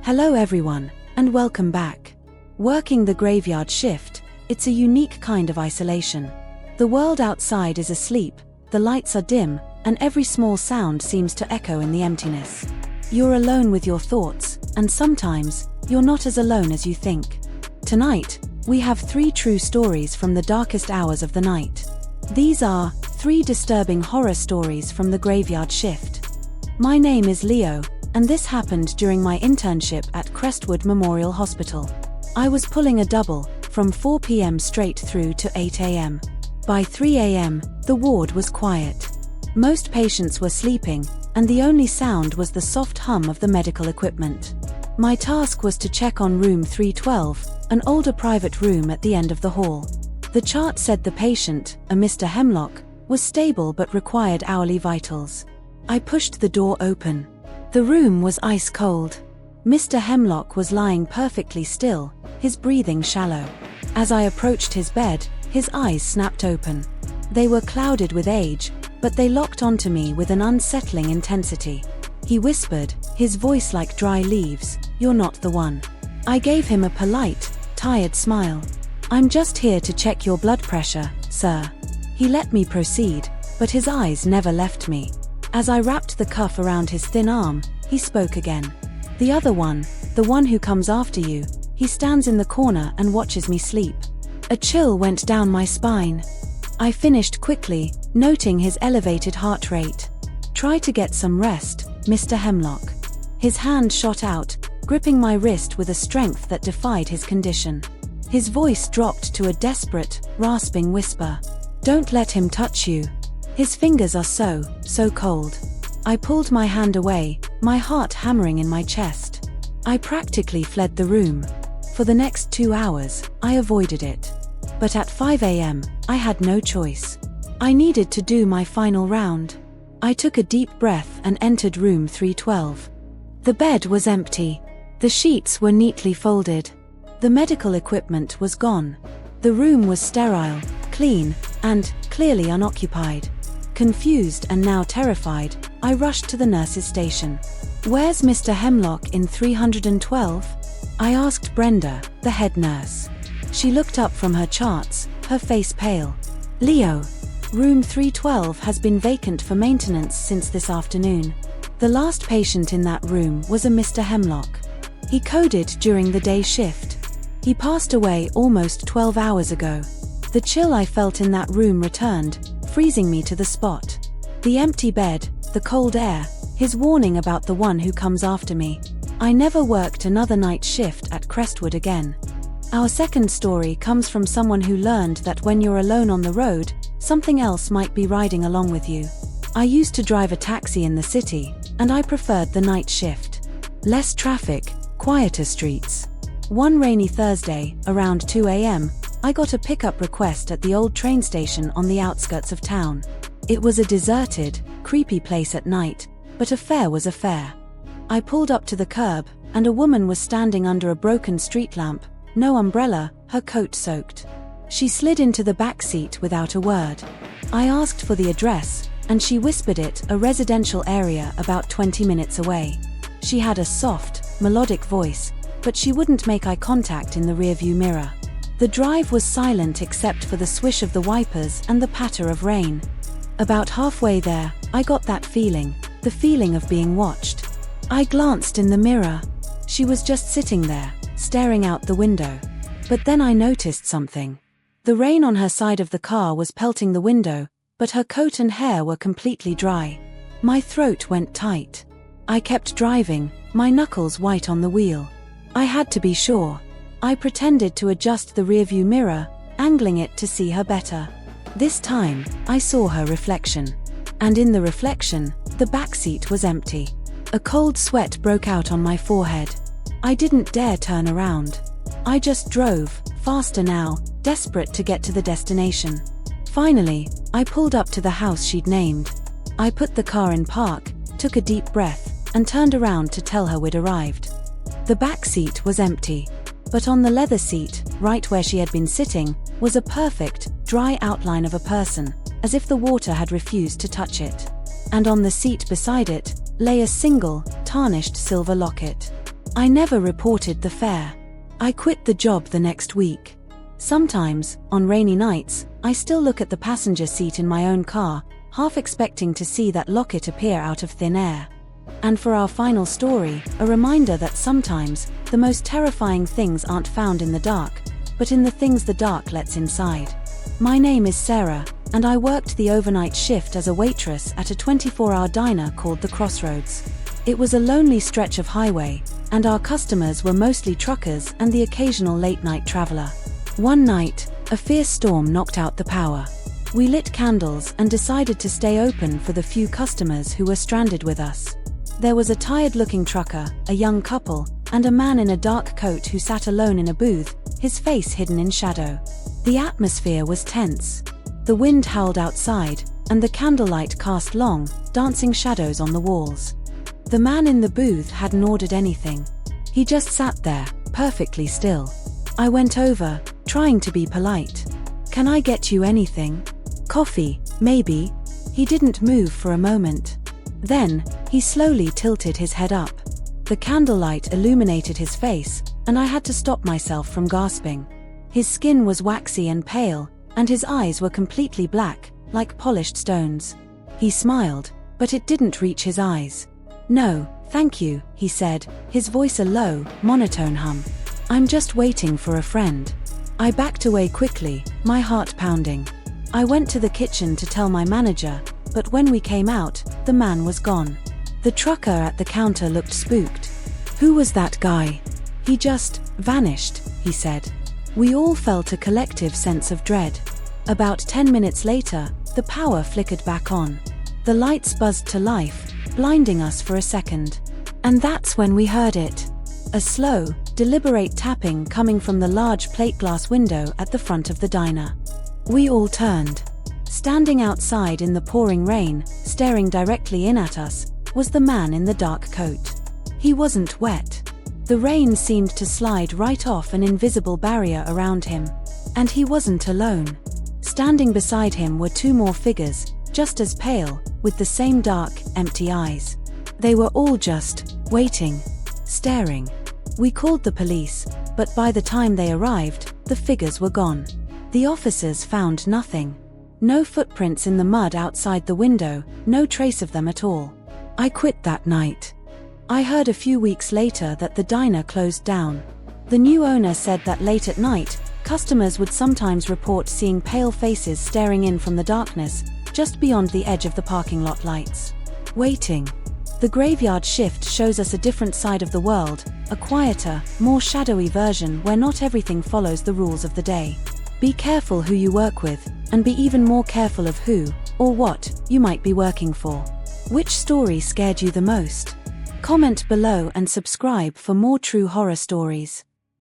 Hello everyone, and welcome back. Working the graveyard shift, it's a unique kind of isolation. The world outside is asleep, the lights are dim, and every small sound seems to echo in the emptiness. You're alone with your thoughts, and sometimes, you're not as alone as you think. Tonight, we have 3 true stories from the darkest hours of the night. These are 3 disturbing horror stories from the graveyard shift. My name is Leo, and this happened during my internship at Crestwood Memorial Hospital. I was pulling a double, from 4 p.m. straight through to 8 a.m. By 3 a.m., the ward was quiet. Most patients were sleeping, and the only sound was the soft hum of the medical equipment. My task was to check on room 312, an older private room at the end of the hall. The chart said the patient, a Mr. Hemlock, was stable but required hourly vitals. I pushed the door open. The room was ice cold. Mr. Hemlock was lying perfectly still, his breathing shallow. As I approached his bed, his eyes snapped open. They were clouded with age, but they locked onto me with an unsettling intensity. He whispered, his voice like dry leaves, "You're not the one." I gave him a polite, tired smile. "I'm just here to check your blood pressure, sir." He let me proceed, but his eyes never left me. As I wrapped the cuff around his thin arm, he spoke again. "The other one, the one who comes after you, he stands in the corner and watches me sleep." A chill went down my spine. I finished quickly, noting his elevated heart rate. "Try to get some rest, Mr. Hemlock." His hand shot out, gripping my wrist with a strength that defied his condition. His voice dropped to a desperate, rasping whisper. "Don't let him touch you. His fingers are so cold." I pulled my hand away, my heart hammering in my chest. I practically fled the room. For the next 2 hours, I avoided it. But at 5 a.m., I had no choice. I needed to do my final round. I took a deep breath and entered room 312. The bed was empty. The sheets were neatly folded. The medical equipment was gone. The room was sterile, clean, and clearly unoccupied. Confused and now terrified, I rushed to the nurse's station. "Where's Mr. Hemlock in 312? I asked Brenda, the head nurse. She looked up from her charts, her face pale. "Leo, room 312 has been vacant for maintenance since this afternoon. The last patient in that room was a Mr. Hemlock. He coded during the day shift. He passed away almost 12 hours ago." The chill I felt in that room returned, freezing me to the spot. The empty bed, the cold air, his warning about the one who comes after me. I never worked another night shift at Crestwood again. Our second story comes from someone who learned that when you're alone on the road, something else might be riding along with you. I used to drive a taxi in the city, and I preferred the night shift. Less traffic, quieter streets. One rainy Thursday, around 2 a.m., I got a pickup request at the old train station on the outskirts of town. It was a deserted, creepy place at night, but a fare was a fare. I pulled up to the curb, and a woman was standing under a broken street lamp, no umbrella, her coat soaked. She slid into the back seat without a word. I asked for the address, and she whispered it, a residential area about 20 minutes away. She had a soft, melodic voice, but she wouldn't make eye contact in the rearview mirror. The drive was silent except for the swish of the wipers and the patter of rain. About halfway there, I got that feeling, the feeling of being watched. I glanced in the mirror. She was just sitting there, staring out the window. But then I noticed something. The rain on her side of the car was pelting the window, but her coat and hair were completely dry. My throat went tight. I kept driving, my knuckles white on the wheel. I had to be sure. I pretended to adjust the rearview mirror, angling it to see her better. This time, I saw her reflection. And in the reflection, the back seat was empty. A cold sweat broke out on my forehead. I didn't dare turn around. I just drove, faster now, desperate to get to the destination. Finally, I pulled up to the house she'd named. I put the car in park, took a deep breath, and turned around to tell her we'd arrived. The back seat was empty. But on the leather seat, right where she had been sitting, was a perfect, dry outline of a person, as if the water had refused to touch it. And on the seat beside it, lay a single, tarnished silver locket. I never reported the fare. I quit the job the next week. Sometimes, on rainy nights, I still look at the passenger seat in my own car, half expecting to see that locket appear out of thin air. And for our final story, a reminder that sometimes, the most terrifying things aren't found in the dark, but in the things the dark lets inside. My name is Sarah, and I worked the overnight shift as a waitress at a 24-hour diner called The Crossroads. It was a lonely stretch of highway, and our customers were mostly truckers and the occasional late-night traveler. One night, a fierce storm knocked out the power. We lit candles and decided to stay open for the few customers who were stranded with us. There was a tired-looking trucker, a young couple, and a man in a dark coat who sat alone in a booth, his face hidden in shadow. The atmosphere was tense. The wind howled outside, and the candlelight cast long, dancing shadows on the walls. The man in the booth hadn't ordered anything. He just sat there, perfectly still. I went over, trying to be polite. "Can I get you anything? Coffee, maybe?" He didn't move for a moment. Then, he slowly tilted his head up. The candlelight illuminated his face, and I had to stop myself from gasping. His skin was waxy and pale, and his eyes were completely black, like polished stones. He smiled, but it didn't reach his eyes. "No, thank you," he said, his voice a low, monotone hum. "I'm just waiting for a friend." I backed away quickly, my heart pounding. I went to the kitchen to tell my manager, but when we came out, the man was gone. The trucker at the counter looked spooked. "Who was that guy?" "He just vanished," he said. We all felt a collective sense of dread. About 10 minutes later, the power flickered back on. The lights buzzed to life, blinding us for a second. And that's when we heard it. A slow, deliberate tapping coming from the large plate glass window at the front of the diner. We all turned. Standing outside in the pouring rain, staring directly in at us, was the man in the dark coat. He wasn't wet. The rain seemed to slide right off an invisible barrier around him. And he wasn't alone. Standing beside him were two more figures, just as pale, with the same dark, empty eyes. They were all just waiting, staring. We called the police, but by the time they arrived, the figures were gone. The officers found nothing. No footprints in the mud outside the window, no trace of them at all. I quit that night. I heard a few weeks later that the diner closed down. The new owner said that late at night, customers would sometimes report seeing pale faces staring in from the darkness, just beyond the edge of the parking lot lights. Waiting. The graveyard shift shows us a different side of the world, a quieter, more shadowy version where not everything follows the rules of the day. Be careful who you work with, and be even more careful of who, or what, you might be working for. Which story scared you the most? Comment below and subscribe for more true horror stories.